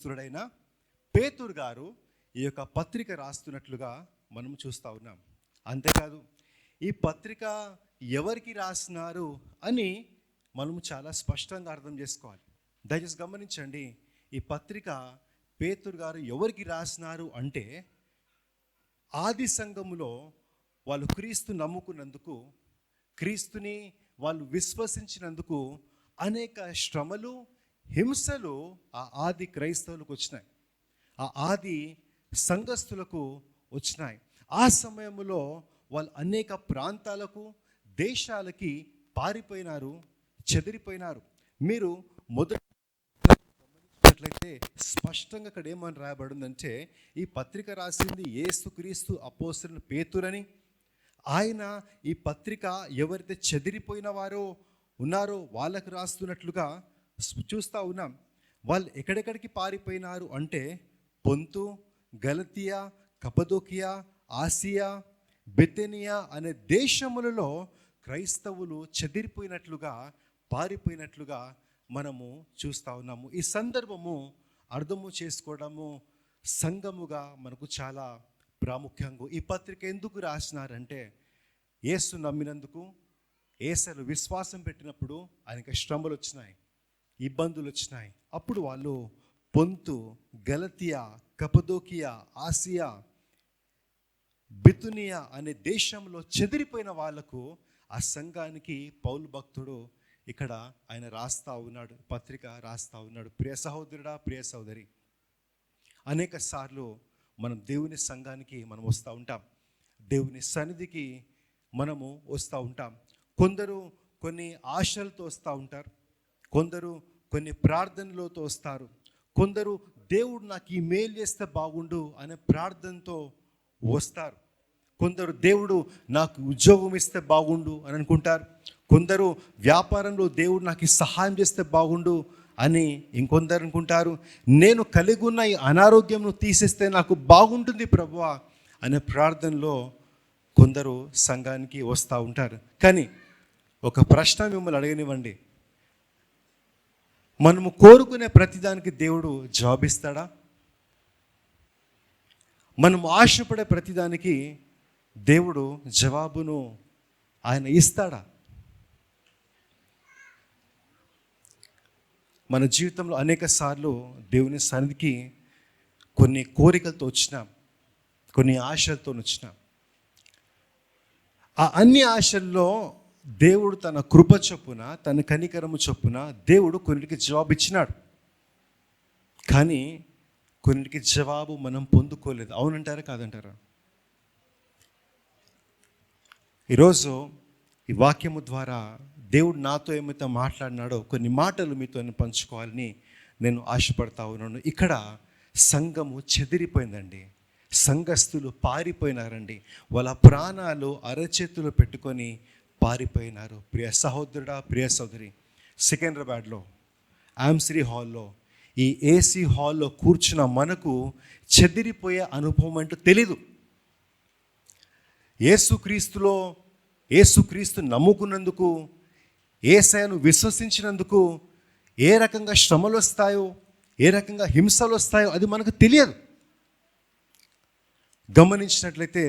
స్తుడైన పేతురు గారు ఈ యొక్క పత్రిక రాస్తున్నట్లుగా మనం చూస్తూ ఉన్నాం. అంతేకాదు ఈ పత్రిక ఎవరికి రాసినారు అని మనం చాలా స్పష్టంగా అర్థం చేసుకోవాలి. దయచేసి గమనించండి, ఈ పత్రిక పేతురు గారు ఎవరికి రాసినారు అంటే ఆది సంఘములో వాళ్ళు క్రీస్తు నమ్ముకున్నందుకు, క్రీస్తుని వాళ్ళు విశ్వసించినందుకు అనేక శ్రమలు, హింసలు ఆ ఆది క్రైస్తవులకు వచ్చినాయి, ఆ ఆది సంఘస్థులకు వచ్చినాయి. ఆ సమయంలో వాళ్ళు అనేక ప్రాంతాలకు, దేశాలకి పారిపోయినారు, చెదిరిపోయినారు. మీరు మొదటి గమనించినట్లయితే స్పష్టంగా ఇక్కడ ఏమని రాయబడిందంటే, ఈ పత్రిక రాసింది యేసుక్రీస్తు అపోస్తలుడైన పేతురని. ఆయన ఈ పత్రిక ఎవరైతే చెదిరిపోయిన వారో ఉన్నారో వాళ్ళకు రాస్తున్నట్లుగా చూస్తూ ఉన్నాం. వాళ్ళు ఎక్కడెక్కడికి పారిపోయినారు అంటే పొంతు, గలతియా, కపదోకియా, ఆసియా, బెతెనియా అనే దేశములలో క్రైస్తవులు చెదిరిపోయినట్లుగా, పారిపోయినట్లుగా మనము చూస్తూ ఉన్నాము. ఈ సందర్భము అర్థము చేసుకోవడము సంఘముగా మనకు చాలా ప్రాముఖ్యంగా. ఈ పత్రిక ఎందుకు రాసినారంటే యేసు నమ్మినందుకు, యేసును విశ్వాసం పెట్టినప్పుడు ఆయనకి శ్రమలు వచ్చినాయి, ఇబ్బందులు వచ్చినాయి. అప్పుడు వాళ్ళు పొంతు, గలతియా, కపదోకియా, ఆసియా, బితునియా అనే దేశంలో చెదిరిపోయిన వాళ్లకు ఆ సంఘానికి పౌలు భక్తుడు ఇక్కడ ఆయన రాస్తా ఉన్నాడు, పత్రిక రాస్తా ఉన్నాడు. ప్రియ సహోదరుడా, ప్రియ సహోదరి, అనేక సార్లు మనం దేవుని సంఘానికి మనం వస్తూ ఉంటాం, దేవుని సన్నిధికి మనము వస్తూ ఉంటాం. కొందరు కొన్ని ఆశలతో వస్తూ ఉంటారు, కొందరు కొన్ని ప్రార్థనలతో వస్తారు, కొందరు దేవుడు నాకు ఈ మేలు చేస్తే బాగుండు అనే ప్రార్థనతో వస్తారు, కొందరు దేవుడు నాకు ఉద్యోగం ఇస్తే బాగుండు అని అనుకుంటారు, కొందరు వ్యాపారంలో దేవుడు నాకు ఈ సహాయం చేస్తే బాగుండు అని ఇంకొందరు అనుకుంటారు, నేను కలిగి ఉన్న ఈ అనారోగ్యంను తీసేస్తే నాకు బాగుంటుంది ప్రభువా అనే ప్రార్థనలో కొందరు సంఘానికి వస్తూ ఉంటారు. కానీ ఒక ప్రశ్న మిమ్మల్ని అడగనివ్వండి, మనము కోరుకునే ప్రతిదానికి దేవుడు జవాబు ఇస్తాడా? మనము ఆశపడే ప్రతిదానికి దేవుడు జవాబును ఆయన ఇస్తాడా? మన జీవితంలో అనేక సార్లు దేవుని సన్నిధికి కొన్ని కోరికలతో వచ్చినాం, కొన్ని ఆశలతో వచ్చినాం. ఆ అన్ని ఆశల్లో దేవుడు తన కృప చొప్పున, తన కనికరము చొప్పున దేవుడు కొన్నిటికి జవాబు ఇచ్చినాడు. కానీ కొన్నిటికి జవాబు మనం పొందుకోలేదు. అవునంటారా కాదంటారా? ఈరోజు ఈ వాక్యము ద్వారా దేవుడు నాతో ఏమైతే మాట్లాడినాడో కొన్ని మాటలు మీతో పంచుకోవాలని నేను ఆశపడతా ఉన్నాను. ఇక్కడ సంఘము చెదిరిపోయిందండి, సంఘస్థులు పారిపోయినారండి, వాళ్ళ ప్రాణాలు అరచేతులు పెట్టుకొని పారిపోయినారు. ప్రియ సహోదరుడా, ప్రియ సహోదరి, సికింద్రాబాద్లో ఆమ్శ్రీ హాల్లో, ఈ ఏసీ హాల్లో కూర్చున్న మనకు చెదిరిపోయే అనుభవం అంటూ తెలీదు. యేసుక్రీస్తు నమ్ముకున్నందుకు, యేసయ్యను విశ్వసించినందుకు ఏ రకంగా శ్రమలు వస్తాయో, ఏ రకంగా హింసలు వస్తాయో అది మనకు తెలియదు. గమనించినట్లయితే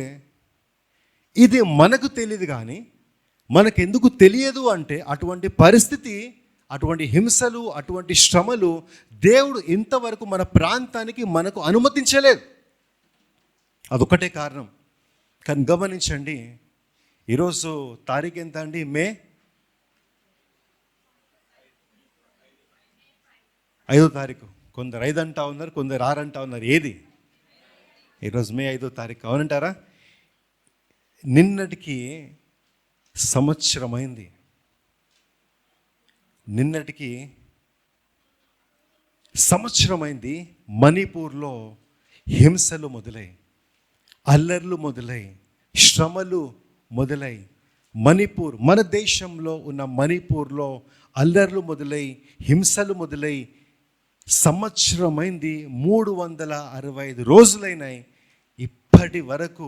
ఇది మనకు తెలియదు, కానీ మనకెందుకు తెలియదు అంటే అటువంటి పరిస్థితి, అటువంటి హింసలు, అటువంటి శ్రమలు దేవుడు ఇంతవరకు మన ప్రాంతానికి మనకు అనుమతించలేదు. అదొకటే కారణం. కానీ గమనించండి, ఈరోజు తారీఖు ఎంత అండి? మే 5వ తారీఖు. కొందరు 5 అంటా ఉన్నారు, కొందరు 6 అంటా ఉన్నారు. ఏది? ఈరోజు మే 5వ తారీఖు. అవునంటారా? నిన్నటికి సంవత్సరమైంది. నిన్నటికి సంవత్సరమైంది. మణిపూర్లో హింసలు మొదలై, అల్లర్లు మొదలై, శ్రమలు మొదలై, మణిపూర్, మన దేశంలో ఉన్న మణిపూర్లో అల్లర్లు మొదలై, హింసలు మొదలై సంవత్సరమైంది. 365 రోజులైనాయి. ఇప్పటి వరకు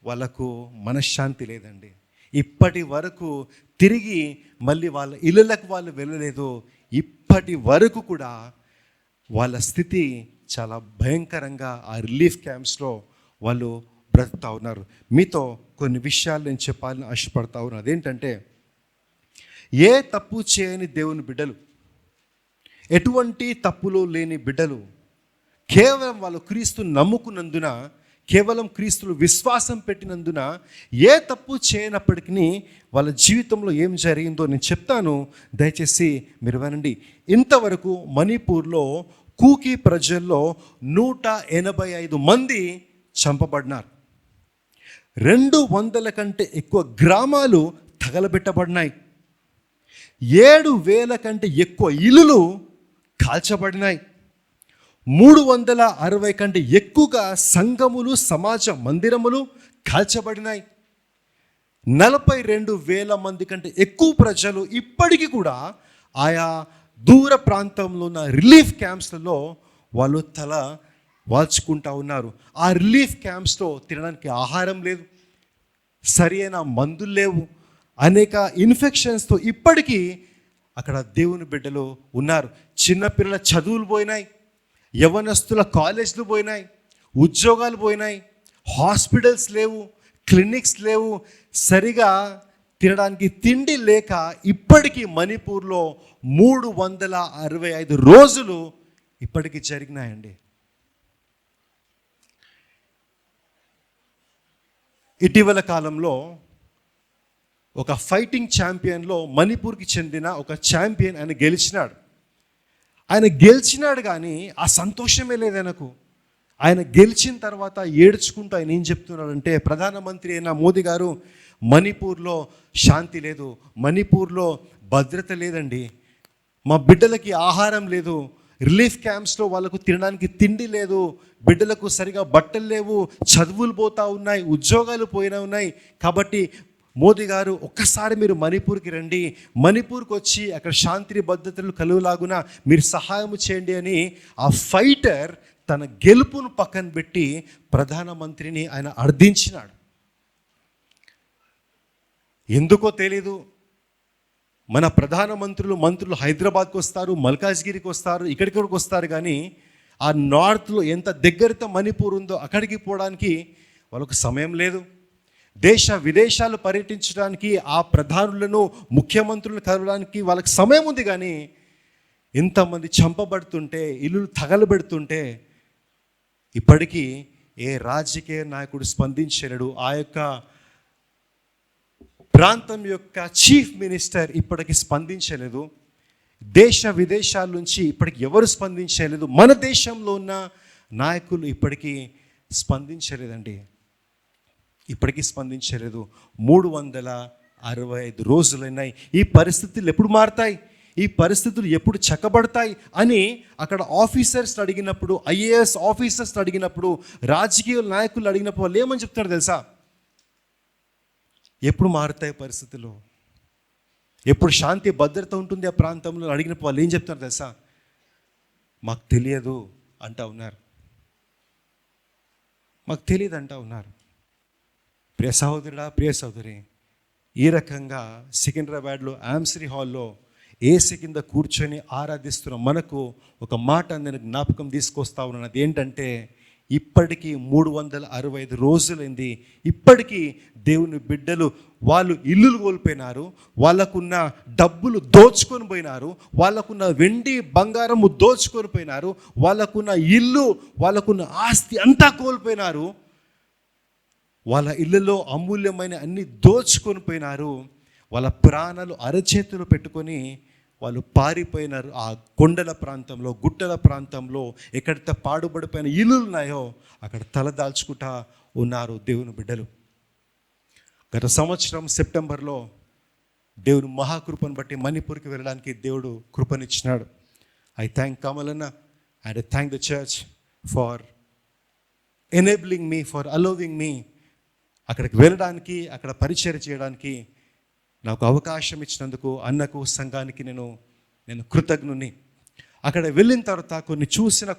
వాళ్ళకు మనశ్శాంతి లేదండి. ఇప్పటి వరకు తిరిగి మళ్ళీ వాళ్ళ ఇళ్ళకు వాళ్ళు వెళ్ళలేదు. ఇప్పటి వరకు కూడా వాళ్ళ స్థితి చాలా భయంకరంగా ఆ రిలీఫ్ క్యాంప్స్లో వాళ్ళు బ్రతుకుతూ ఉన్నారు. మీతో కొన్ని విషయాలు నేను చెప్పాలని ఆశపడతా ఉన్నాను. అదేంటంటే, ఏ తప్పు చేయని దేవుని బిడ్డలు, ఎటువంటి తప్పులు లేని బిడ్డలు, కేవలం వాళ్ళు క్రీస్తు నమ్ముకున్నందున, కేవలం క్రీస్తులు విశ్వాసం పెట్టినందున, ఏ తప్పు చేయనప్పటికీ వాళ్ళ జీవితంలో ఏం జరిగిందో నేను చెప్తాను, దయచేసి మీరు వినండి. ఇంతవరకు మణిపూర్లో కూకీ ప్రజల్లో 185 మంది చంపబడినారు. 200 కంటే ఎక్కువ గ్రామాలు తగలబెట్టబడినాయి. 7,000 కంటే ఎక్కువ ఇల్లులు కాల్చబడినాయి. 360 కంటే ఎక్కువగా సంఘములు, సమాజ మందిరములు కాల్చబడినాయి. 42,000 మంది కంటే ఎక్కువ ప్రజలు ఇప్పటికీ కూడా ఆయా దూర ప్రాంతంలో ఉన్న రిలీఫ్ క్యాంప్స్లలో వాళ్ళు తల వాల్చుకుంటా ఉన్నారు. ఆ రిలీఫ్ క్యాంప్స్లో తినడానికి ఆహారం లేదు, సరి అయిన మందులు లేవు, అనేక ఇన్ఫెక్షన్స్తో ఇప్పటికీ అక్కడ దేవుని బిడ్డలు ఉన్నారు. చిన్నపిల్లల చదువులు పోయినాయి, యవనస్తుల కాలేజీలు పోయినాయి, ఉద్యోగాలు పోయినాయి, హాస్పిటల్స్ లేవు, క్లినిక్స్ లేవు, సరిగా తినడానికి తిండి లేక ఇప్పటికీ మణిపూర్లో 365 రోజులు ఇప్పటికీ జరిగినాయండి. ఇటీవల కాలంలో ఒక ఫైటింగ్ ఛాంపియన్లో మణిపూర్కి చెందిన ఒక ఛాంపియన్ ఆయన గెలిచినాడు కానీ ఆ సంతోషమే లేదు ఆయనకు. ఆయన గెలిచిన తర్వాత ఏడ్చుకుంటూ ఆయన ఏం చెప్తున్నాడంటే, ప్రధానమంత్రి అయిన మోదీ గారు, మణిపూర్లో శాంతి లేదు, మణిపూర్లో భద్రత లేదండి, మా బిడ్డలకి ఆహారం లేదు, రిలీఫ్ క్యాంప్స్లో వాళ్ళకు తినడానికి తిండి లేదు, బిడ్డలకు సరిగా బట్టలు లేవు, చదువులు పోతూ ఉన్నాయి, ఉద్యోగాలు పోయినా ఉన్నాయి. కాబట్టి మోదీ గారు ఒక్కసారి మీరు మణిపూర్కి రండి, మణిపూర్కి వచ్చి అక్కడ శాంతి భద్రతలు కలుగులాగున మీరు సహాయం చేయండి అని ఆ ఫైటర్ తన గెలుపును పక్కన పెట్టి ప్రధానమంత్రిని ఆయన అర్థించినాడు. ఎందుకో తెలీదు, మన మంత్రులు హైదరాబాద్కి వస్తారు, మల్కాజ్గిరికి వస్తారు, ఇక్కడికి వస్తారు, కానీ ఆ నార్త్లో ఎంత దగ్గరతో మణిపూర్ ఉందో అక్కడికి పోవడానికి వాళ్ళకు సమయం లేదు. దేశ విదేశాలు పర్యటించడానికి, ఆ ప్రధానులను, ముఖ్యమంత్రులను కలవడానికి వాళ్ళకి సమయం ఉంది, కానీ ఇంతమంది చంపబడుతుంటే, ఇల్లు తగలబెడుతుంటే ఇప్పటికీ ఏ రాజకీయ నాయకుడు స్పందించలేడు. ఆ యొక్క ప్రాంతం యొక్క చీఫ్ మినిస్టర్ ఇప్పటికీ స్పందించలేదు. దేశ విదేశాల నుంచి ఇప్పటికి ఎవరు స్పందించలేదు. మన దేశంలో ఉన్న నాయకులు ఇప్పటికీ స్పందించలేదండి, ఇప్పటికీ స్పందించలేదు. 365 రోజులైనాయి. ఈ పరిస్థితులు ఎప్పుడు మారుతాయి, ఈ పరిస్థితులు ఎప్పుడు చక్కబడతాయి అని అక్కడ ఆఫీసర్స్ అడిగినప్పుడు, ఐఏఎస్ ఆఫీసర్స్ అడిగినప్పుడు, రాజకీయ నాయకులు అడిగినప్పుడు వాళ్ళు ఏమని చెప్తారు తెలుసా? ఎప్పుడు మారుతాయి పరిస్థితులు, ఎప్పుడు శాంతి భద్రత ఉంటుంది ఆ ప్రాంతంలో అడిగినప్పుడు వాళ్ళు ఏం చెప్తారు తెలుసా? మాకు తెలియదు అంటా ఉన్నారు, మాకు తెలియదు అంటా ఉన్నారు. ప్రియ సహోదరుడా, ప్రియ సహోదరి, ఈ రకంగా సికింద్రాబాద్లో ఆమ్శ్రీ హాల్లో ఏసీ కింద కూర్చొని ఆరాధిస్తున్న మనకు ఒక మాట నేను జ్ఞాపకం తీసుకొస్తా ఉన్నాను. అది ఏంటంటే, ఇప్పటికీ 365 రోజులైంది, ఇప్పటికీ దేవుని బిడ్డలు వాళ్ళు ఇల్లులు కోల్పోయినారు, వాళ్ళకున్న డబ్బులు దోచుకొని పోయినారు, వాళ్ళకున్న వెండి బంగారము దోచుకొని పోయినారు, వాళ్ళకున్న ఇల్లు, వాళ్ళకున్న ఆస్తి అంతా కోల్పోయినారు, వాళ్ళ ఇళ్ళలో అమూల్యమైన అన్ని దోచుకొని పోయినారు. వాళ్ళ ప్రాణాలు అరచేతులు పెట్టుకొని వాళ్ళు పారిపోయినారు. ఆ కొండల ప్రాంతంలో, గుట్టల ప్రాంతంలో ఎక్కడితే పాడుబడిపోయిన ఇల్లులు ఉన్నాయో అక్కడ తలదాల్చుకుంటా ఉన్నారు దేవుని బిడ్డలు. గత సంవత్సరం సెప్టెంబర్లో దేవుని మహాకృపను బట్టి మణిపూర్కి వెళ్ళడానికి దేవుడు కృపనిచ్చినాడు. I thank Kamalanna and I thank the church for enabling me, for allowing me అక్కడికి వెళ్ళడానికి, అక్కడ పరిచర్య చేయడానికి నాకు అవకాశం ఇచ్చినందుకు అన్నకు, సంఘానికి నేను కృతజ్ఞుని. అక్కడ వెళ్ళిన తర్వాత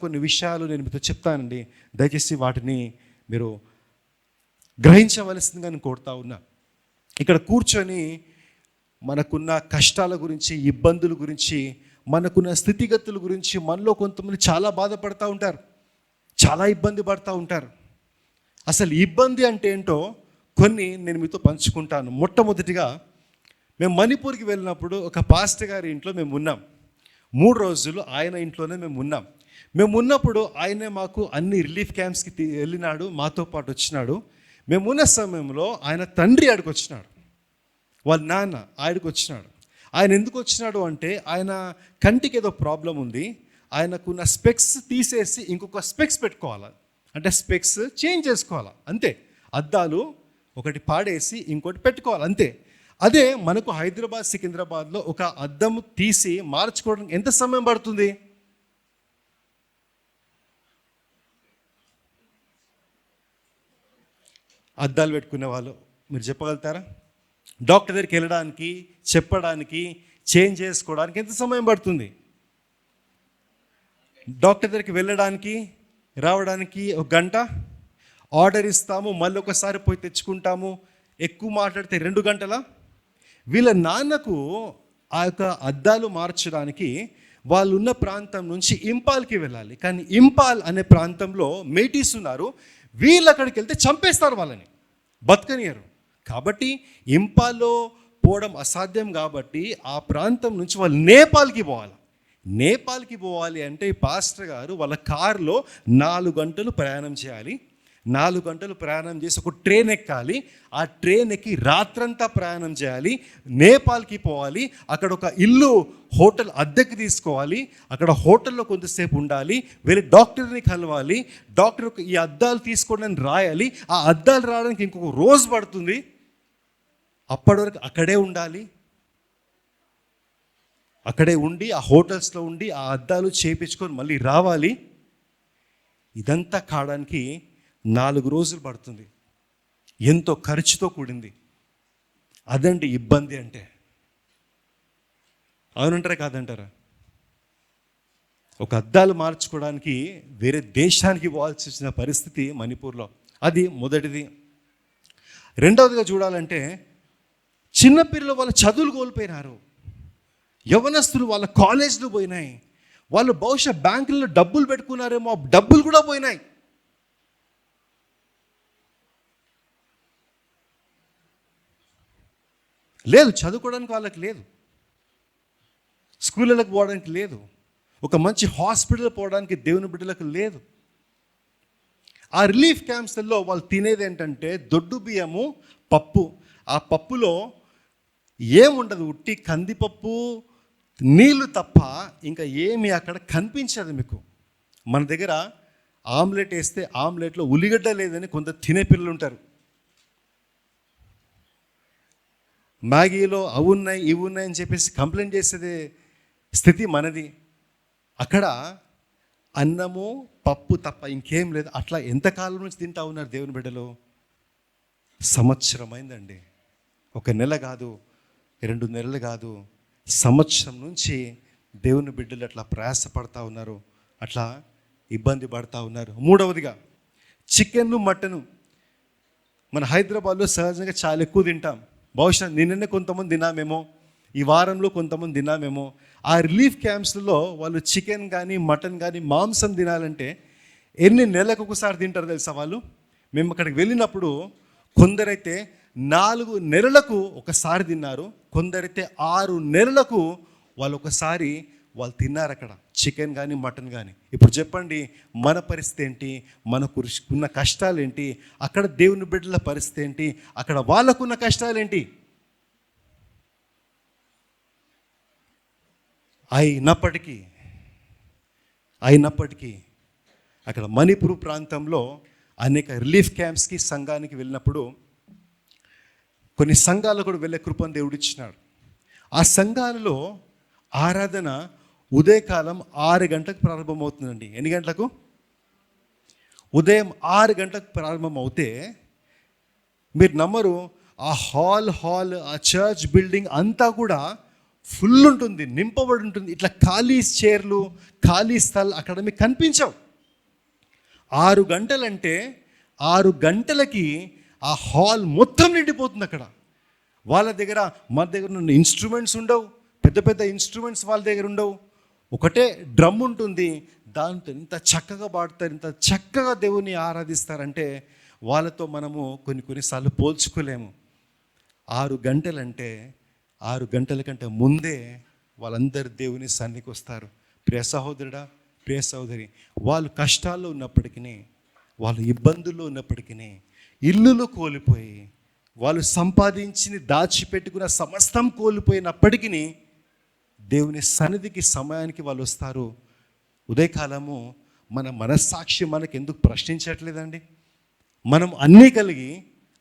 కొన్ని విషయాలు నేను మీతో చెప్తానండి. దయచేసి వాటిని మీరు గ్రహించవలసిందిగా నేను కోరుతా ఉన్నా. ఇక్కడ కూర్చొని మనకున్న కష్టాల గురించి, ఇబ్బందుల గురించి మనకున్న స్థితిగతుల గురించి మనలో కొంతమంది చాలా బాధపడుతూ ఉంటారు, చాలా ఇబ్బంది పడుతూ ఉంటారు. అసలు ఇబ్బంది అంటే ఏంటో కొన్ని నేను మీతో పంచుకుంటాను. మొట్టమొదటిగా మేము మణిపూర్కి వెళ్ళినప్పుడు ఒక పాస్టర్ గారి ఇంట్లో మేము ఉన్నాం. 3 రోజులు ఆయన ఇంట్లోనే మేము ఉన్నాం. మేము ఉన్నప్పుడు ఆయనే మాకు అన్ని రిలీఫ్ క్యాంప్స్కి వెళ్ళినాడు, మాతో పాటు వచ్చినాడు. మేము ఉన్న సమయంలో ఆయన తండ్రి ఆడికి వచ్చినాడు, వాళ్ళ నాన్న ఆడికి వచ్చినాడు. ఆయన ఎందుకు వచ్చినాడు అంటే ఆయన కంటికి ఏదో ప్రాబ్లం ఉంది, ఆయనకున్న స్పెక్స్ తీసేసి ఇంకొక స్పెక్స్ పెట్టుకోవాలి, అంటే స్పెక్స్ చేంజ్ చేసుకోవాలి అంతే. అద్దాలు ఒకటి పాడేసి ఇంకోటి పెట్టుకోవాలి అంతే. అదే మనకు హైదరాబాద్ సికింద్రాబాద్లో ఒక అద్దం తీసి మార్చుకోవడానికి ఎంత సమయం పడుతుంది? అద్దాలు పెట్టుకునే వాళ్ళు మీరు చెప్పగలుగుతారా? డాక్టర్ దగ్గరికి వెళ్ళడానికి, చెప్పడానికి, చేంజ్ చేసుకోవడానికి ఎంత సమయం పడుతుంది? డాక్టర్ దగ్గరికి వెళ్ళడానికి రావడానికి 1 గంట. ఆర్డర్ ఇస్తాము, మళ్ళీ ఒకసారి పోయి తెచ్చుకుంటాము, ఎక్కువ మాట్లాడితే 2 గంటల. వీళ్ళ నాన్నకు ఆ యొక్క అద్దాలు మార్చడానికి వాళ్ళు ఉన్న ప్రాంతం నుంచి ఇంపాల్కి వెళ్ళాలి. కానీ ఇంపాల్ అనే ప్రాంతంలో మేటీస్ ఉన్నారు, వీళ్ళు అక్కడికి వెళ్తే చంపేస్తారు, వాళ్ళని బతకనియరు. కాబట్టి ఇంపాల్లో పోవడం అసాధ్యం కాబట్టి ఆ ప్రాంతం నుంచి వాళ్ళు నేపాల్కి పోవాలి. నేపాల్కి పోవాలి అంటే ఈ పాస్టర్ గారు వాళ్ళ కారులో 4 గంటలు ప్రయాణం చేయాలి. 4 గంటలు ప్రయాణం చేసి ఒక ట్రైన్ ఎక్కాలి. ఆ ట్రైన్ ఎక్కి రాత్రంతా ప్రయాణం చేయాలి, నేపాల్కి పోవాలి. అక్కడ ఒక ఇల్లు హోటల్ అద్దెకి తీసుకోవాలి, అక్కడ హోటల్లో కొంతసేపు ఉండాలి, వెళ్ళి డాక్టర్ని కలవాలి, డాక్టర్ ఈ అద్దాలు తీసుకోవడానికి రాయాలి, ఆ అద్దాలు రావడానికి ఇంకొక రోజు పడుతుంది. అప్పటి వరకు అక్కడే ఉండాలి, అక్కడే ఉండి ఆ హోటల్స్లో ఉండి ఆ అద్దాలు చేయించుకొని మళ్ళీ రావాలి. ఇదంతా కావడానికి 4 రోజులు పడుతుంది, ఎంతో ఖర్చుతో కూడింది. అదండి ఇబ్బంది అంటే. అవునంటారా కాదంటారా? ఒక అద్దాలు మార్చుకోవడానికి వేరే దేశానికి పోవాల్సి వచ్చిన పరిస్థితి మణిపూర్లో. అది మొదటిది. రెండవదిగా చూడాలంటే చిన్నపిల్లలు వాళ్ళ చదువులు కోల్పోయినారు, యవనస్తులు వాళ్ళ కాలేజీలు పోయినాయి, వాళ్ళు బహుశా బ్యాంకుల్లో డబ్బులు పెట్టుకున్నారేమో, డబ్బులు కూడా పోయినాయి. లేదు, చదువుకోవడానికి వాళ్ళకి లేదు, స్కూళ్ళకి పోవడానికి లేదు, ఒక మంచి హాస్పిటల్ పోవడానికి దేవుని బిడ్డలకు లేదు. ఆ రిలీఫ్ క్యాంప్స్లో వాళ్ళు తినేది ఏంటంటే దొడ్డు బియ్యము, పప్పు. ఆ పప్పులో ఏముండదు, ఉట్టి కందిపప్పు, నీళ్ళు తప్ప ఇంకా ఏమి అక్కడ కనిపించదు మీకు. మన దగ్గర ఆమ్లెట్ వేస్తే ఆమ్లెట్లో ఉల్లిగడ్డ లేదని కొంత తినే పిల్లలు ఉంటారు. మ్యాగీలో అవి ఉన్నాయి ఇవి ఉన్నాయి అని చెప్పేసి కంప్లైంట్ చేసేది స్థితి మనది. అక్కడ అన్నము పప్పు తప్ప ఇంకేం లేదు. అట్లా ఎంతకాలం నుంచి తింటా ఉన్నారు దేవుని బిడ్డలు? సంవత్సరం అయిందండి. 1 నెల కాదు, 2 నెలలు కాదు, సంవత్సరం నుంచి దేవుని బిడ్డలు అట్లా ప్రయాసపడతా ఉన్నారు, అట్లా ఇబ్బంది పడతా ఉన్నారు. మూడవదిగా చికెన్లు, మటను. మన హైదరాబాద్లో సహజంగా చాలా ఎక్కువ తింటాం. బహుశా నిన్ననే కొంతమంది తిన్నామేమో, ఈ వారంలో కొంతమంది తిన్నామేమో. ఆ రిలీఫ్ క్యాంప్స్లో వాళ్ళు చికెన్ కానీ మటన్ కానీ మాంసం తినాలంటే ఎన్ని నెలలకు ఒకసారి తింటారు తెలుసా వాళ్ళు? మేము అక్కడికి వెళ్ళినప్పుడు కొందరైతే 4 నెలలకు ఒకసారి తిన్నారు, కొందరైతే 6 నెలలకు వాళ్ళు ఒకసారి వాళ్ళు తిన్నారు అక్కడ చికెన్ కానీ మటన్ కానీ. ఇప్పుడు చెప్పండి మన పరిస్థితి ఏంటి, మనకు ఉన్న కష్టాలు ఏంటి, అక్కడ దేవుని బిడ్డల పరిస్థితి ఏంటి, అక్కడ వాళ్ళకున్న కష్టాలు ఏంటి? అయినప్పటికీ అక్కడ మణిపూర్ ప్రాంతంలో అనేక రిలీఫ్ క్యాంప్స్కి సంఘానికి వెళ్ళినప్పుడు కొన్ని సంఘాలు కూడా వెళ్ళే కృపను దేవుడిచ్చినాడు. ఆ సంఘాలలో ఆరాధన ఉదయకాలం 6 గంటలకు ప్రారంభమవుతుందండి. ఎన్ని గంటలకు? ఉదయం 6 గంటలకు ప్రారంభం అవుతే మీరు నమ్మరు, ఆ హాల్ ఆ చర్చ్ బిల్డింగ్ అంతా కూడా ఫుల్ ఉంటుంది, నింపబడి ఉంటుంది. ఇట్లా ఖాళీ చైర్లు, ఖాళీ స్థలం అక్కడ మీకు కనిపించవు. 6 గంటలంటే 6 గంటలకి ఆ హాల్ మొత్తం నిండిపోతుంది. అక్కడ వాళ్ళ దగ్గర మన దగ్గర ఉన్న ఇన్స్ట్రుమెంట్స్ ఉండవు, పెద్ద పెద్ద ఇన్స్ట్రుమెంట్స్ వాళ్ళ దగ్గర ఉండవు. ఒకటే డ్రమ్ ఉంటుంది, దాంతో ఇంత చక్కగా పాడతారు, ఇంత చక్కగా దేవుని ఆరాధిస్తారంటే వాళ్ళతో మనము కొన్నిసార్లు పోల్చుకోలేము. 6 గంటలంటే 6 గంటల కంటే ముందే వాళ్ళందరూ దేవుని సన్నిధికి వస్తారు. ప్రియ సహోదరుడా, ప్రియ సహోదరి, వాళ్ళు కష్టాల్లో ఉన్నప్పటికీ, వాళ్ళు ఇబ్బందుల్లో ఉన్నప్పటికీ, ఇల్లులు కోల్పోయి, వాళ్ళు సంపాదించి దాచిపెట్టుకున్న సమస్తం కోల్పోయినప్పటికీ దేవుని సన్నిధికి సమయానికి వాళ్ళు వస్తారు. ఉదయకాలము మన మనస్సాక్షి మనకు ఎందుకు ప్రశ్నించట్లేదండి? మనం అన్నీ కలిగి,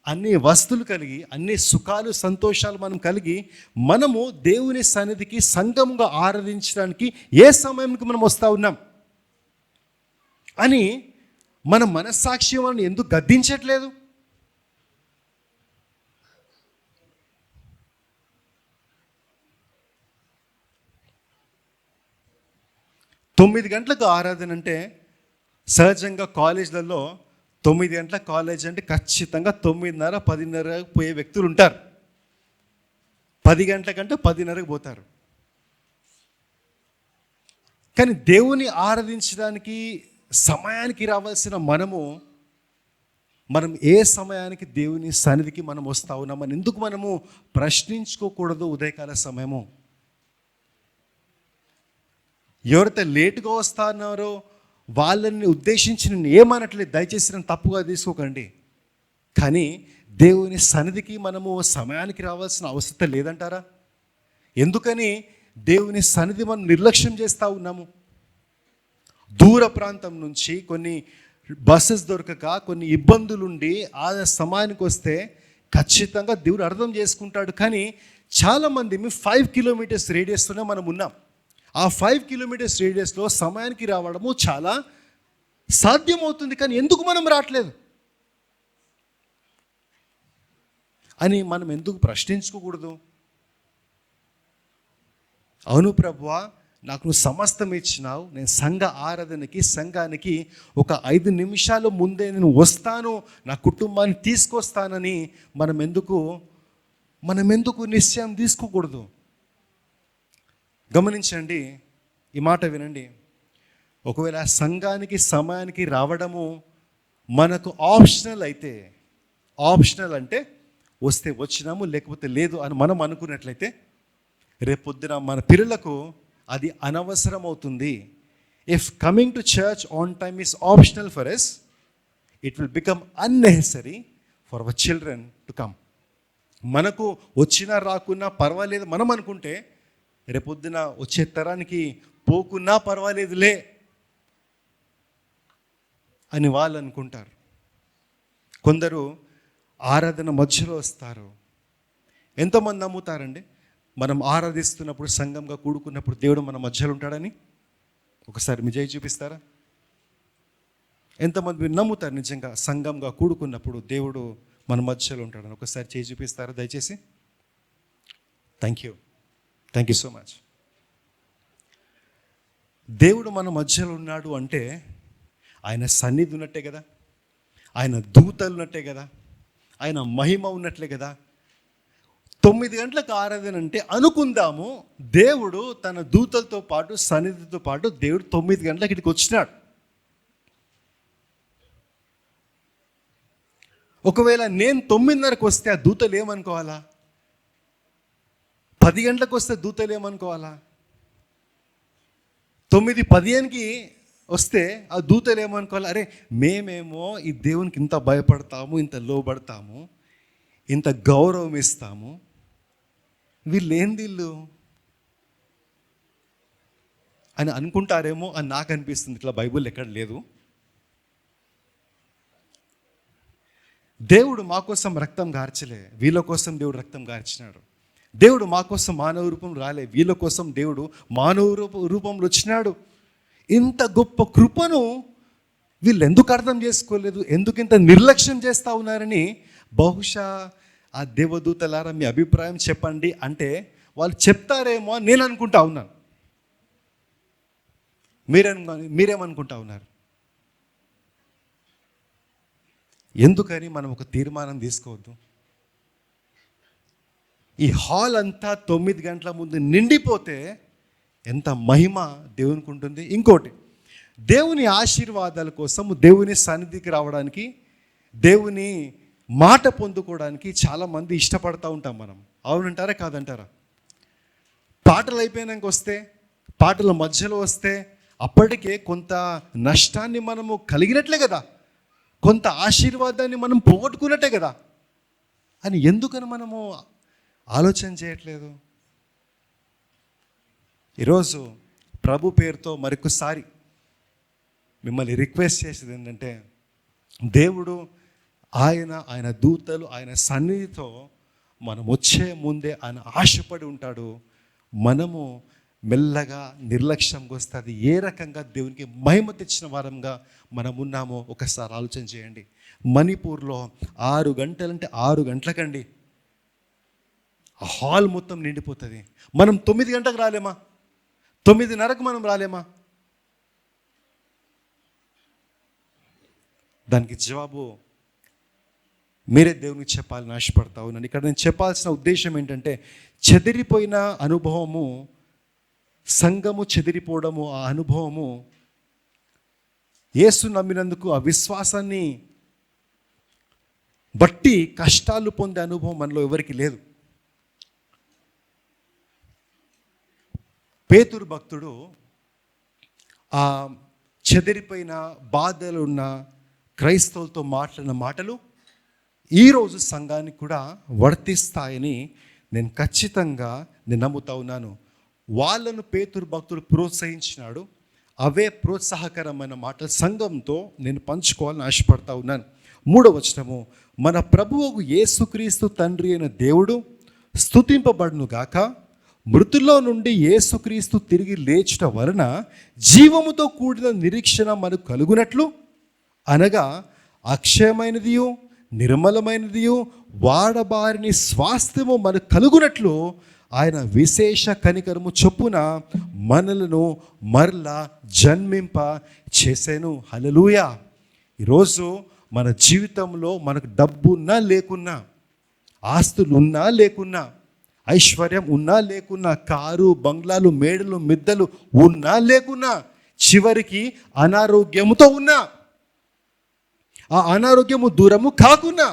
అన్ని వస్తువులు కలిగి, అన్ని సుఖాలు సంతోషాలు మనం కలిగి, మనము దేవుని సన్నిధికి సంఘముగా ఆరాధించడానికి ఏ సమయానికి మనం వస్తూ ఉన్నాం అని మన మనస్సాక్షి మనం ఎందుకు గద్దించట్లేదు? తొమ్మిది గంటలకు ఆరాధన అంటే సహజంగా కాలేజీలలో 9 గంటల కాలేజ్ అంటే ఖచ్చితంగా 9:30, 10:30 పోయే వ్యక్తులు ఉంటారు. 10 గంటల కంటే 10:30కు పోతారు. కానీ దేవుని ఆరాధించడానికి సమయానికి రావాల్సిన మనం ఏ సమయానికి దేవుని సన్నిధికి మనం వస్తూ ఉన్నామని ఎందుకు మనము ప్రశ్నించుకోకూడదు? ఉదయకాల సమయము ఎవరైతే లేటుగా వస్తున్నారో వాళ్ళని ఉద్దేశించి నేను ఏమనట్లేదు, దయచేసి నన్ను తప్పుగా తీసుకోకండి. కానీ దేవుని సన్నిధికి మనము సమయానికి రావాల్సిన అవసరం లేదంటారా? ఎందుకని దేవుని సన్నిధి మనం నిర్లక్ష్యం చేస్తూ ఉన్నాము? దూర ప్రాంతం నుంచి కొన్ని బస్సెస్ దొరకక, కొన్ని ఇబ్బందులుండి ఆ సమయానికి వస్తే ఖచ్చితంగా దేవుడు అర్థం చేసుకుంటాడు. కానీ చాలామంది 5 కిలోమీటర్స్ రేడియస్లోనే మనం ఉన్నాం. ఆ 5 కిలోమీటర్స్ రేడియస్లో సమయానికి రావడము చాలా సాధ్యమవుతుంది. కానీ ఎందుకు మనం రావట్లేదు అని మనం ఎందుకు ప్రశ్నించుకోకూడదు? అవును ప్రభువా, నాకు నువ్వు సమస్తం ఇచ్చినావు, నేను సంఘానికి ఒక 5 నిమిషాల ముందే నేను వస్తాను, నా కుటుంబాన్ని తీసుకొస్తానని మనం ఎందుకు నిశ్చయం తీసుకోకూడదు? గమనించండి, ఈ మాట వినండి. ఒకవేళ సంఘానికి సమయానికి రావడము మనకు ఆప్షనల్ అంటే వస్తే వచ్చినాము, లేకపోతే లేదు అని మనం అనుకున్నట్లయితే రేపొద్దున మన పిల్లలకు అది అనవసరం అవుతుంది. If coming to church on time is optional for us, it will become unnecessary for our children to come. మనకు వచ్చినా రాకున్నా పర్వాలేదు మనం అనుకుంటే రేపొద్దున వచ్చే తరానికి పోకున్నా పర్వాలేదులే అని వాళ్ళు అనుకుంటారు. కొందరు ఆరాధన మధ్యలో వస్తారు. ఎంతమంది నమ్ముతారండి మనం ఆరాధిస్తున్నప్పుడు, సంఘంగా కూడుకున్నప్పుడు దేవుడు మన మధ్యలో ఉంటాడని? ఒకసారి మీ చేయి చూపిస్తారా? ఎంతమంది మీరు నమ్ముతారు నిజంగా సంఘంగా కూడుకున్నప్పుడు దేవుడు మన మధ్యలో ఉంటాడని? ఒకసారి చేయి చూపిస్తారా దయచేసి? Thank you so much. దేవుడు మన మధ్యలో ఉన్నాడు అంటే ఆయన సన్నిధి ఉన్నట్టే కదా, ఆయన దూతలు ఉన్నట్టే కదా, ఆయన మహిమ ఉన్నట్లే కదా. 9 గంటలకు ఆరాధన అంటే అనుకుందాము, దేవుడు తన దూతలతో పాటు సన్నిధితో పాటు దేవుడు 9 గంటలకు ఇక్కడికి వచ్చినాడు. ఒకవేళ నేను 9:30కు వస్తే ఆ దూతలు ఏమనుకోవాలా? 10 గంటలకు వస్తే దూతలు ఏమనుకోవాలా? 9:15కి వస్తే ఆ దూతలు ఏమనుకోవాలి? అరే మేమేమో ఈ దేవునికి ఇంత భయపడతాము, ఇంత లోబడతాము, ఇంత గౌరవం ఇస్తాము, వీళ్ళు అని అనుకుంటారేమో అని నాకు అనిపిస్తుంది. ఇట్లా బైబిల్ ఎక్కడ లేదు. దేవుడు మా కోసం రక్తం గార్చలే, వీళ్ళ కోసం దేవుడు రక్తం గార్చినాడు. దేవుడు మా కోసం మానవ రూపం రాలే, వీళ్ళ కోసం దేవుడు మానవ రూపంలో వచ్చినాడు. ఇంత గొప్ప కృపను వీళ్ళు ఎందుకు అర్థం చేసుకోలేదు, ఎందుకు ఇంత నిర్లక్ష్యం చేస్తూ ఉన్నారని బహుశా ఆ దేవదూతలారా మీ అభిప్రాయం చెప్పండి అంటే వాళ్ళు చెప్తారేమో అని నేను అనుకుంటా ఉన్నాను. మీరేమనుకుంటా ఉన్నారు? ఎందుకని మనం ఒక తీర్మానం తీసుకోవద్దు? ఈ హాల్ అంతా 9 గంటల ముందు నిండిపోతే ఎంత మహిమ దేవునికి ఉంటుంది. ఇంకోటి, దేవుని ఆశీర్వాదాల కోసం దేవుని సన్నిధికి రావడానికి, దేవుని మాట పొందుకోవడానికి చాలామంది ఇష్టపడతా ఉంటాం మనం. అవునంటారా కాదంటారా? పాటలు అయిపోయినాక వస్తే, పాటల మధ్యలో వస్తే అప్పటికే కొంత నష్టాన్ని మనము కలిగినట్లే కదా, కొంత ఆశీర్వాదాన్ని మనం పోగొట్టుకున్నట్టే కదా అని ఎందుకని మనము ఆలోచన చేయట్లేదు? ఈరోజు ప్రభు పేరుతో మరొకసారి మిమ్మల్ని రిక్వెస్ట్ చేసేది ఏంటంటే, దేవుడు ఆయన దూతలు ఆయన సన్నిధితో మనం వచ్చే ముందే ఆయన ఆశపడి ఉంటాడు. మనము మెల్లగా నిర్లక్ష్యంగా వస్తే అది ఏ రకంగా దేవునికి మహిమ తెచ్చిన వారంగా మనం ఉన్నామో ఒకసారి ఆలోచన చేయండి. మణిపూర్లో 6 గంటలంటే 6 గంటలకండి ఆ హాల్ మొత్తం నిండిపోతుంది. మనం 9 గంటలకు రాలేమా? 9:30కు మనం రాలేమా? దానికి జవాబు మీరే దేవునికి చెప్పాలని ఆశపడతా ఉన్నాను. ఇక్కడ నేను చెప్పాల్సిన ఉద్దేశం ఏంటంటే, చెదిరిపోయిన అనుభవము, సంఘము చెదిరిపోవడము, ఆ అనుభవము యేసు నమ్మినందుకు ఆ విశ్వాసాన్ని బట్టి కష్టాలు పొందే అనుభవం మనలో ఎవరికి లేదు. పేతురు భక్తుడు ఆ చెదిరిపోయిన బాధలు ఉన్న క్రైస్తవులతో మాట్లాడిన మాటలు ఈరోజు సంఘానికి కూడా వర్తిస్తాయని నేను ఖచ్చితంగా నమ్ముతా ఉన్నాను. వాళ్ళను పేతురు భక్తుడు ప్రోత్సహించినాడు. అవే ప్రోత్సాహకరమైన మాటలు సంఘంతో నేను పంచుకోవాలని ఆశపడతా ఉన్నాను. 3వ వచనము, మన ప్రభువు యేసుక్రీస్తు తండ్రి అయిన దేవుడు స్తుతింపబడును గాక. మృతుల్లో నుండి యేసుక్రీస్తు తిరిగి లేచుట వలన జీవముతో కూడిన నిరీక్షణ మనకు కలుగునట్లు, అనగా అక్షయమైనదియు నిర్మలమైనదియు వాడబారిని స్వాస్థ్యము మనకు కలుగునట్లు ఆయన విశేష కనికరము చొప్పున మనలను మరలా జన్మింప చేశాను. హల్లెలూయా. ఈరోజు మన జీవితంలో మనకు డబ్బు ఉన్నా లేకున్నా, ఆస్తులు ఉన్నా లేకున్నా, ఐశ్వర్యం ఉన్నా లేకున్నా, కారు బంగ్లాలు మేడలు మిద్దలు ఉన్నా లేకున్నా, చివరికి అనారోగ్యముతో ఉన్నా, ఆ అనారోగ్యము దూరము కాకున్నా,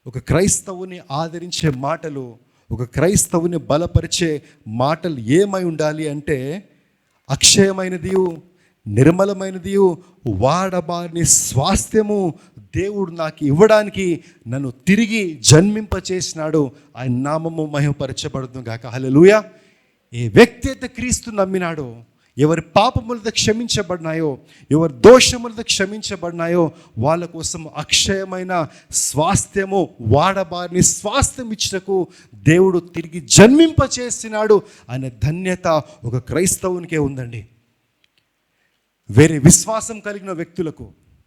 ఒక క్రైస్తవుని ఆదరించే మాటలు, ఒక క్రైస్తవుని బలపరిచే మాటలు ఏమై ఉండాలి అంటే, అక్షయమైనదియు నిర్మలమైనదియు వాడబారిని స్వాస్థ్యము దేవుడు నాకు ఇవ్వడానికి నన్ను తిరిగి జన్మింపచేసినాడు. ఆయన నామము మహిమపరచబడును గాక. హల్లెలూయా. ఏ వ్యక్తి అయితే క్రీస్తు నమ్మినాడో, ఎవరి పాపములతో క్షమించబడినాయో, ఎవరి దోషములతో క్షమించబడినాయో వాళ్ళ కోసం అక్షయమైన స్వాస్థ్యము, వాడబారిని స్వాస్థ్యం ఇచ్చినకు దేవుడు తిరిగి జన్మింపచేసినాడు అనే ధన్యత ఒక క్రైస్తవునికే ఉందండి. వేరే విశ్వాసం కలిగిన వ్యక్తులకు,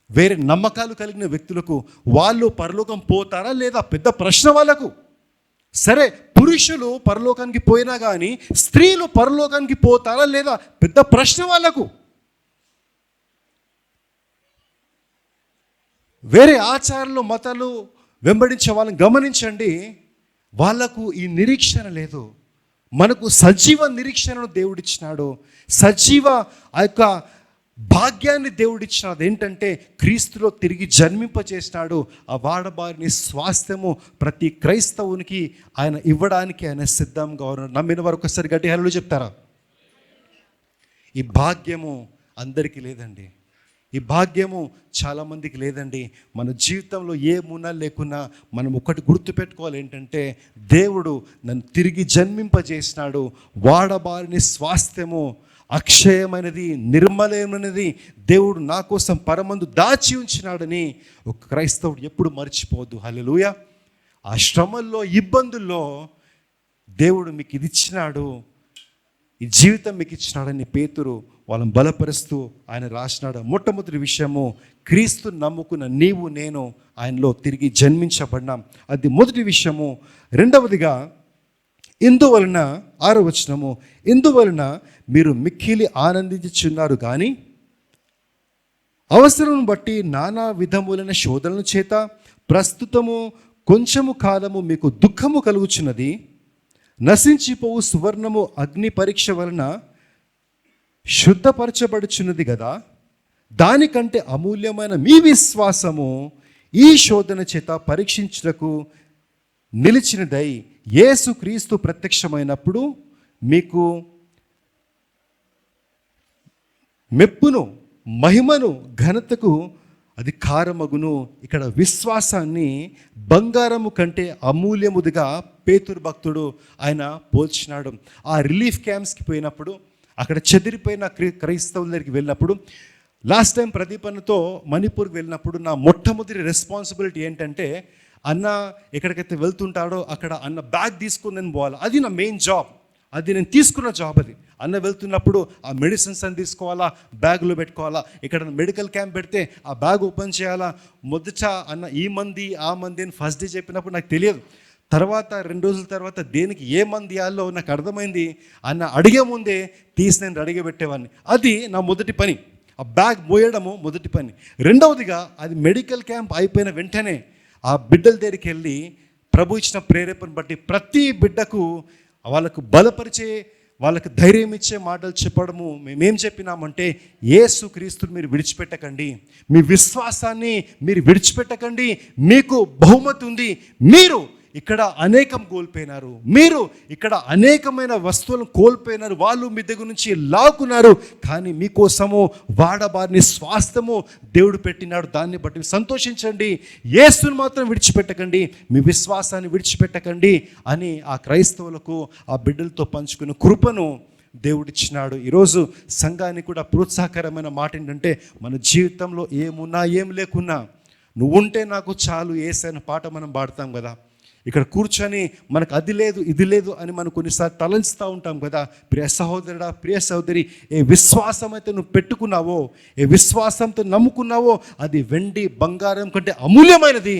వేరే నమ్మకాలు కలిగిన వ్యక్తులకు వాళ్ళు పరలోకం పోతారా లేదా పెద్ద ప్రశ్న వాళ్ళకు. సరే, పురుషులు పరలోకానికి పోయినా కానీ స్త్రీలు పరలోకానికి పోతారా లేదా పెద్ద ప్రశ్న వాళ్ళకు. వేరే ఆచారాలు మతాలు వెంబడించే వాళ్ళని గమనించండి, వాళ్లకు ఈ నిరీక్షణ లేదు. మనకు సజీవ నిరీక్షణను దేవుడిచ్చినాడు, సజీవ ఆ యొక్క భాగ్యాన్ని దేవుడిచ్చినాడు. అదేంటంటే క్రీస్తులో తిరిగి జన్మింపచేసినాడు. ఆ వాడబారిని స్వాస్థ్యము ప్రతి క్రైస్తవునికి ఆయన ఇవ్వడానికి ఆయన సిద్ధంగా ఉన్నాడు. నమ్మిన వారు ఒకసారి గట్టి హల్లెలూయా చెప్తారా? ఈ భాగ్యము అందరికీ లేదండి. ఈ భాగ్యము చాలామందికి లేదండి. మన జీవితంలో ఏ మూన లేకున్నా మనం ఒకటి గుర్తుపెట్టుకోవాలి, ఏంటంటే దేవుడు నన్ను తిరిగి జన్మింపజేసినాడు. వాడబారిని స్వాస్థ్యము, అక్షయమైనది, నిర్మలమైనది దేవుడు నా కోసం పరమందు దాచి ఉంచినాడని ఒక క్రైస్తవుడు ఎప్పుడు మర్చిపోవద్దు. హల్లెలూయా. ఆ శ్రమల్లో, ఇబ్బందుల్లో దేవుడు మీకు ఇది ఇచ్చినాడు, ఈ జీవితం మీకు ఇచ్చినాడని పేతురు వాళ్ళని బలపరుస్తూ ఆయన రాసినాడు. మొట్టమొదటి విషయము, క్రీస్తు నమ్ముకున్న నీవు నేను ఆయనలో తిరిగి జన్మించబడినాం. అది మొదటి విషయము. రెండవదిగా, ఇందువలన 6వ వచనము, ఇందువలన మీరు మిక్కిలి ఆనందించుచున్నారు కానీ అవసరం బట్టి నానా విధములైన శోధనల చేత ప్రస్తుతము కొంచెము కాలము మీకు దుఃఖము కలుగుచున్నది. నశించిపోవు సువర్ణము అగ్ని పరీక్ష వలన శుద్ధపరచబడుచున్నది కదా, దానికంటే అమూల్యమైన మీ విశ్వాసము ఈ శోధన చేత పరీక్షించుటకు నిలిచినదై యేసు క్రీస్తు ప్రత్యక్షమైనప్పుడు మీకు మెప్పును, మహిమను, ఘనతకు అధికారమగును. ఇక్కడ విశ్వాసాన్ని బంగారము కంటే అమూల్యముదిగా పేతురు భక్తుడు ఆయన పోల్చినాడు. ఆ రిలీఫ్ క్యాంప్స్కి పోయినప్పుడు, అక్కడ చెదిరిపోయిన క్రైస్తవుల దగ్గరికి వెళ్ళినప్పుడు, లాస్ట్ టైం ప్రదీపన్నతో మణిపూర్కి వెళ్ళినప్పుడు నా మొట్టమొదటి రెస్పాన్సిబిలిటీ ఏంటంటే, అన్న ఎక్కడికైతే వెళ్తుంటాడో అక్కడ అన్న బ్యాగ్ తీసుకుని నేను పోవాలి. అది నా మెయిన్ జాబ్, అది నేను తీసుకున్న జాబ్. అది అన్న వెళ్తున్నప్పుడు ఆ మెడిసిన్స్ అని తీసుకోవాలా, బ్యాగ్లో పెట్టుకోవాలా. ఇక్కడ మెడికల్ క్యాంప్ పెడితే ఆ బ్యాగ్ ఓపెన్ చేయాలా. మొదట అన్న ఈ మంది ఆ మంది అని ఫస్ట్ డే చెప్పినప్పుడు నాకు తెలియదు. తర్వాత 2 రోజుల తర్వాత దేనికి ఏ మంది ఇవ్వాలో నాకు అర్థమైంది. అన్న అడిగే ముందే తీసి నేను రెడీగా పెట్టేవాడిని. అది నా మొదటి పని, ఆ బ్యాగ్ మోయడము మొదటి పని. రెండవదిగా అది మెడికల్ క్యాంప్ అయిపోయిన వెంటనే ఆ బిడ్డల దగ్గరికి వెళ్ళి ప్రభు ఇచ్చిన ప్రేరేపణ బట్టి ప్రతి బిడ్డకు వాళ్ళకు బలపరిచే, వాళ్ళకు ధైర్యం ఇచ్చే మాటలు చెప్పడము. మేమేం చెప్పినామంటే, యేసు క్రీస్తుని మీరు విడిచిపెట్టకండి, మీ విశ్వాసాన్ని మీరు విడిచిపెట్టకండి, మీకు బహుమతి ఉంది. మీరు ఇక్కడ అనేకం కోల్పోయినారు, మీరు ఇక్కడ అనేకమైన వస్తువులను కోల్పోయినారు, వాళ్ళు మీ దగ్గర నుంచి లాక్కున్నారు, కానీ మీకోసము వాడబారిని స్వాస్థ్యము దేవుడు పెట్టినాడు. దాన్ని బట్టి సంతోషించండి, యేసుని మాత్రం విడిచిపెట్టకండి, మీ విశ్వాసాన్ని విడిచిపెట్టకండి అని ఆ క్రైస్తవులకు ఆ బిడ్డలతో పంచుకున్న కృపను దేవుడిచ్చినాడు. ఈరోజు సంఘానికి కూడా ప్రోత్సాహకరమైన మాట ఏంటంటే, మన జీవితంలో ఏమున్నా ఏం లేకున్నా నువ్వుంటే నాకు చాలు యేసైన పాట మనం పాడతాం కదా. ఇక్కడ కూర్చొని మనకు అది లేదు ఇది లేదు అని మనం కొన్నిసార్లు తలంచుతూ ఉంటాం కదా. ప్రియ సహోదరుడా, ప్రియ సహోదరి, ఏ విశ్వాసం అయితే నువ్వు పెట్టుకున్నావో, ఏ విశ్వాసంతో నమ్ముకున్నావో అది వెండి బంగారం కంటే అమూల్యమైనది.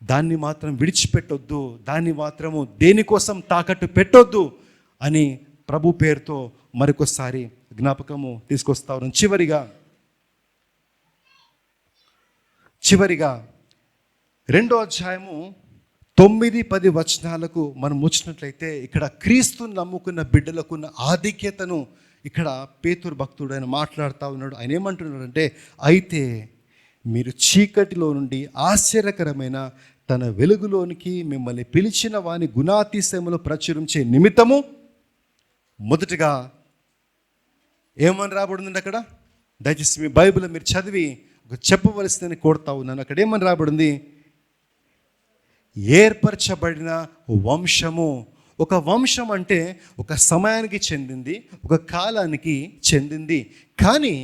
దాన్ని మాత్రం విడిచిపెట్టొద్దు, దాన్ని మాత్రము దేనికోసం తాకట్టు పెట్టొద్దు అని ప్రభు పేరుతో మరొకసారి జ్ఞాపకము తీసుకొస్తా ఉన్నాం. చివరిగా 2వ అధ్యాయము 9-10 వచనాలకు మనం వచ్చినట్లయితే, ఇక్కడ క్రీస్తుని నమ్ముకున్న బిడ్డలకున్న ఆధిక్యతను ఇక్కడ పేతురు భక్తుడు ఆయన మాట్లాడుతూ ఉన్నాడు. ఆయన ఏమంటున్నాడంటే, అయితే మీరు చీకటిలో నుండి ఆశ్చర్యకరమైన తన వెలుగులోనికి మిమ్మల్ని పిలిచిన వాని గుణాతిశయములు ప్రచురించే నిమిత్తము, మొదటగా ఏమని రాబడింది అక్కడ, దయచేసి మీ బైబిల్ మీరు చదివి చెప్పవలసిందని కోరుతా ఉన్నాను. అక్కడ ఏమని రాబడింది, ఏర్పరచబడిన వంశము. ఒక వంశం అంటే ఒక సమయానికి చెందింది, ఒక కాలానికి చెందింది. కానీ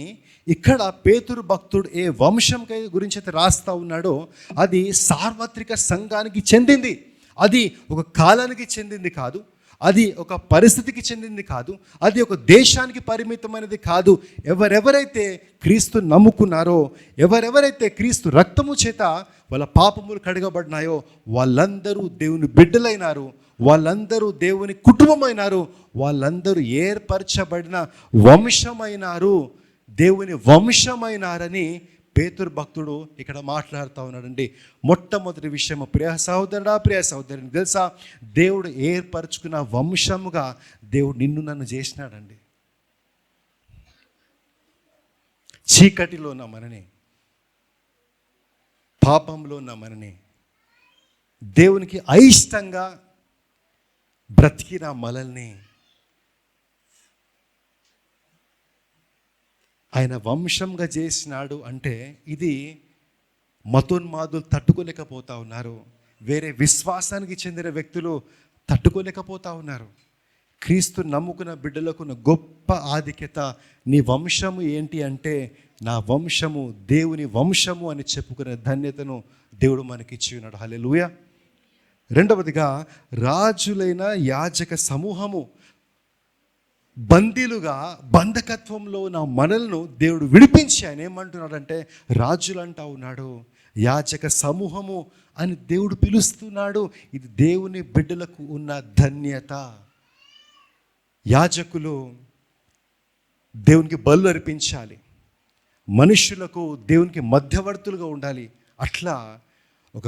ఇక్కడ పేతురు భక్తుడు ఏ వంశం గురించి అయితే రాస్తా ఉన్నాడో అది సార్వత్రిక సంఘానికి చెందింది. అది ఒక కాలానికి చెందింది కాదు, అది ఒక పరిస్థితికి చెందింది కాదు, అది ఒక దేశానికి పరిమితమైనది కాదు. ఎవరెవరైతే క్రీస్తు నమ్ముకున్నారో, ఎవరెవరైతే క్రీస్తు రక్తము చేత వాళ్ళ పాపములు కడగబడినాయో వాళ్ళందరూ దేవుని బిడ్డలైనారు, వాళ్ళందరూ దేవుని కుటుంబమైనారు, వాళ్ళందరూ ఏర్పరచబడిన వంశమైనారు, దేవుని వంశమైనారని పేతురు భక్తుడు ఇక్కడ మాట్లాడుతూ ఉన్నాడండి. మొట్టమొదటి విషయం, ప్రియ సహోదరుడా, ప్రియ సహోదరుని, తెలుసా, దేవుడు ఏర్పరచుకున్న వంశముగా దేవుడు నిన్ను నన్ను చేసినాడండి. చీకటిలో ఉన్న మనని, పాపంలో ఉన్న మనని, దేవునికి అయిష్టంగా బ్రతికిన మనల్ని ఆయన వంశంగా చేసినాడు. అంటే ఇది మతోన్మాదులు తట్టుకోలేకపోతా ఉన్నారు, వేరే విశ్వాసానికి చెందిన వ్యక్తులు తట్టుకోలేకపోతా ఉన్నారు. క్రీస్తు నమ్ముకున్న బిడ్డలకున్న గొప్ప ఆధిక్యత, నీ వంశము ఏంటి అంటే, నా వంశము దేవుని వంశము అని చెప్పుకునే ధన్యతను దేవుడు మనకిచ్చి ఉన్నాడు. హల్లెలూయా. రెండవదిగా, రాజులైన యాజక సమూహము. బందీలుగా బంధకత్వంలో ఉన్న మనలను దేవుడు విడిపించి ఆయన ఏమంటున్నాడంటే, రాజులు అంటా ఉన్నాడు, యాజక సమూహము అని దేవుడు పిలుస్తున్నాడు. ఇది దేవుని బిడ్డలకు ఉన్న ధన్యత. యాజకులు దేవునికి బలు అర్పించాలి, మనుషులకు దేవునికి మధ్యవర్తులుగా ఉండాలి. అట్లా ఒక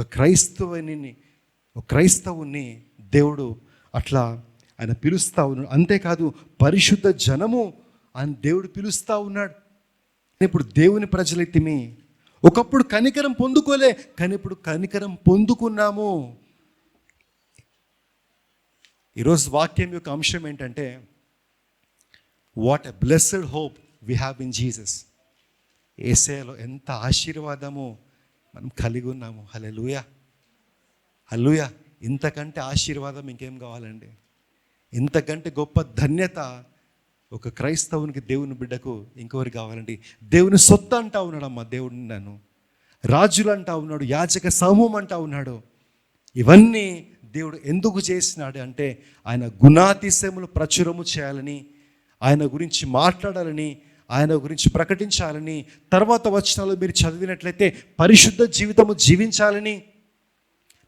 క్రైస్తవుని దేవుడు అట్లా ఆయన పిలుస్తూ ఉన్నాడు. అంతేకాదు పరిశుద్ధ జనము అని దేవుడు పిలుస్తూ ఉన్నాడు. ఇప్పుడు దేవుని ప్రజలైతిమి. ఒకప్పుడు కనికరం పొందుకోలే, కానీ ఇప్పుడు కనికరం పొందుకున్నాము. ఈరోజు వాక్యం యొక్క అంశం ఏంటంటే, what a blessed hope we have in Jesus. యేసయ్యలో ఎంత ఆశీర్వాదము మనం కలిగి ఉన్నాము. హల్లెలూయా, హల్లెలూయా. ఇంతకంటే ఆశీర్వాదం ఇంకేం కావాలండి? ఇంతకంటే గొప్ప ధన్యత ఒక క్రైస్తవునికి, దేవుని బిడ్డకు ఇంకొకరు కావాలండి. దేవుని సొత్తు అంటా ఉన్నాడమ్మా దేవుడిని. నన్ను రాజులు అంటా ఉన్నాడు, యాజక సమూహం అంటా ఉన్నాడు. ఇవన్నీ దేవుడు ఎందుకు చేసినాడు అంటే, ఆయన గుణాతిశయములు ప్రచురము చేయాలని, ఆయన గురించి మాట్లాడాలని, ఆయన గురించి ప్రకటించాలని. తర్వాత వచనాలు మీరు చదివినట్లయితే పరిశుద్ధ జీవితము జీవించాలని.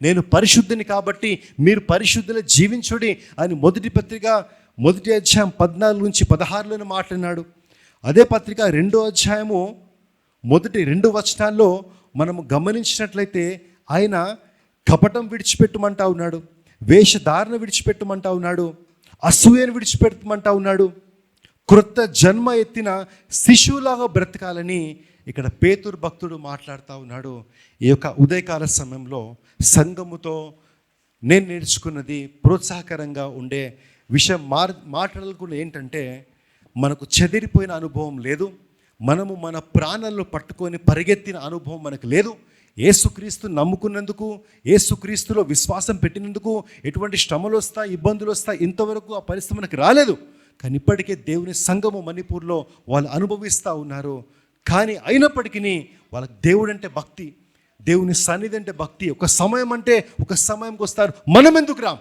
నేను పరిశుద్ధిని కాబట్టి మీరు పరిశుద్ధులే జీవించుడి అని మొదటి పత్రిక 1 అధ్యాయం 14 నుంచి 16 మాట్లాడినాడు. అదే పత్రిక 2వ అధ్యాయము 1-2 వచనాల్లో మనము గమనించినట్లయితే ఆయన కపటం విడిచిపెట్టమంటా ఉన్నాడు, వేషధారణ విడిచిపెట్టమంటా ఉన్నాడు, అసూయను విడిచిపెట్టమంటా ఉన్నాడు, క్రొత్త జన్మ ఎత్తిన శిశువులాగా బ్రతకాలని ఇక్కడ పేతురు భక్తుడు మాట్లాడుతూ ఉన్నాడు. ఈ యొక్క ఉదయకాల సమయంలో సంఘముతో నేను నేర్చుకున్నది, ప్రోత్సాహకరంగా ఉండే విషయం మాట్లాడుకున్న ఏంటంటే, మనకు చెదిరిపోయిన అనుభవం లేదు, మనము మన ప్రాణాలను పట్టుకొని పరిగెత్తిన అనుభవం మనకు లేదు. యేసుక్రీస్తు నమ్ముకున్నందుకు, యేసుక్రీస్తులో విశ్వాసం పెట్టినందుకు ఎటువంటి శ్రమలు వస్తాయి, ఇబ్బందులు వస్తాయి, ఇంతవరకు ఆ పరిస్థితి మనకు రాలేదు. కానీ ఇప్పటికే దేవుని సంఘము మణిపూర్లో వాళ్ళు అనుభవిస్తూ ఉన్నారు. కానీ అయినప్పటికీ వాళ్ళకి దేవుడు అంటే భక్తి, దేవుని సన్నిధి అంటే భక్తి. ఒక సమయం అంటే ఒక సమయంకి వస్తారు, మనం ఎందుకు రాం?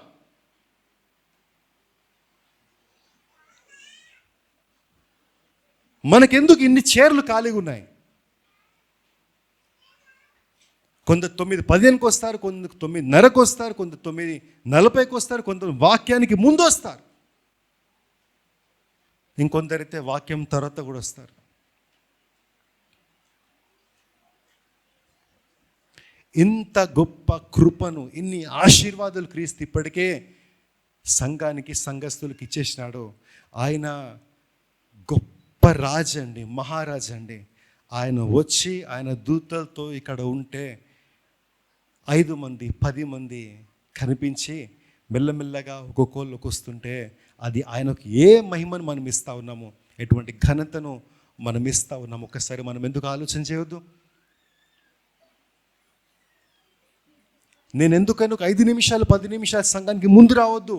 మనకెందుకు ఇన్ని చీరలు ఖాళీగా ఉన్నాయి? కొందరు 9:15కి వస్తారు, కొందరు 9:30కి వస్తారు, కొందరు 9:40కి వస్తారు, కొందరు వాక్యానికి ముందు వస్తారు, ఇంకొందరైతే వాక్యం తర్వాత కూడా వస్తారు. ఇంత గొప్ప కృపను, ఇన్ని ఆశీర్వాదాలు క్రీస్తు ఇప్పటికే సంఘానికి, సంఘస్థులకు ఇచ్చేసినాడు. ఆయన గొప్ప రాజు అండి, మహారాజు అండి. ఆయన వచ్చి ఆయన దూతలతో ఇక్కడ ఉంటే 5 మంది 10 మంది కనిపించి మెల్లమెల్లగా ఒక్కొక్కళ్ళకి వస్తుంటే, అది ఆయనకు ఏ మహిమను మనం ఇస్తూ ఉన్నాము, ఎటువంటి ఘనతను మనం ఇస్తూ ఉన్నాము. ఒక్కసారి మనం ఎందుకు ఆలోచన చేయవద్దు? నేను ఎందుకని ఒక 5 నిమిషాలు 10 నిమిషాలు సంఘానికి ముందు రావద్దు?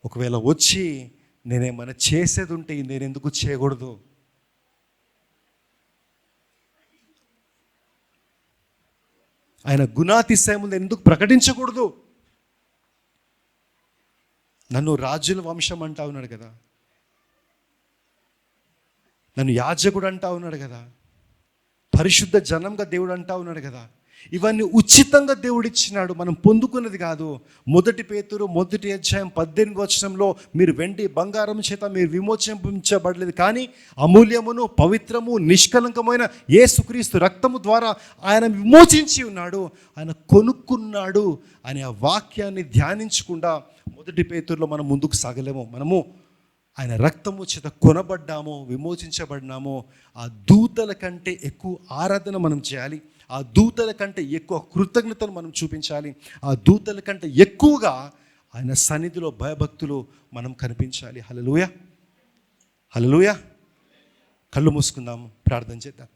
ఒకవేళ వచ్చి నేనేమైనా చేసేది ఉంటే నేను ఎందుకు చేయకూడదు? ఆయన గుణాతిశయములు ఎందుకు ప్రకటించకూడదు? నన్ను రాజుల వంశం అంటా ఉన్నాడు కదా, నన్ను యాజకుడు అంటా ఉన్నాడు కదా, పరిశుద్ధ జనంగా దేవుడు అంటా ఉన్నాడు కదా. ఇవన్నీ ఉచితంగా దేవుడు ఇచ్చినాడు, మనం పొందుకున్నది కాదు. 1 పేతురు 1 అధ్యాయం 18 వచనంలో, మీరు వెండి బంగారం చేత మీరు విమోచించబడలేదు, కానీ అమూల్యమును పవిత్రము నిష్కలంకమైన యేసుక్రీస్తు రక్తము ద్వారా ఆయన విమోచించి ఉన్నాడు, ఆయన కొనుక్కున్నాడు అనే ఆ వాక్యాన్ని ధ్యానించకుండా 1 పేతురులో మనం ముందుకు సాగలేము. మనము ఆయన రక్తము చేత కొనబడ్డాము, విమోచించబడినాము. ఆ దూతల కంటే ఎక్కువ ఆరాధన మనం చేయాలి, ఆ దూతల కంటే ఎక్కువ కృతజ్ఞతను మనం చూపించాలి, ఆ దూతల కంటే ఎక్కువగా ఆయన సన్నిధిలో భయభక్తులు మనం కనిపించాలి. హల్లెలూయా, హల్లెలూయా. కళ్ళు మూసుకుందాము, ప్రార్థన చేద్దాం.